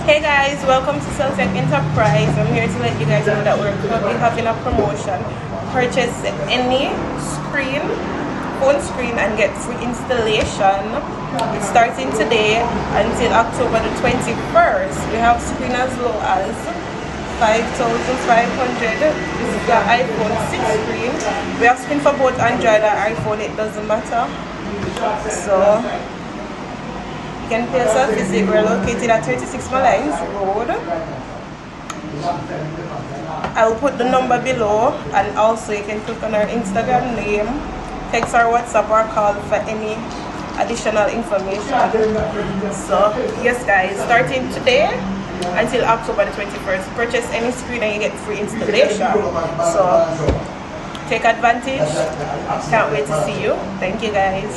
Hey guys, welcome to Celtech Enterprise. I'm here to let you guys know that we're currently having a promotion. Purchase any screen, phone screen, and get free installation. It's starting today until October the 21st. We have screen as low as 5,500. This is the iPhone 6 screen. We have screen for both Android and iPhone, it doesn't matter. So you can pay yourself visit. We're located at 36 Malines Road. I'll put the number below, and also you can click on our Instagram name, text or WhatsApp or call for any additional information. So yes guys, starting today until October the 21st, purchase any screen and you get free installation. So take advantage. Can't wait to see you. Thank you guys.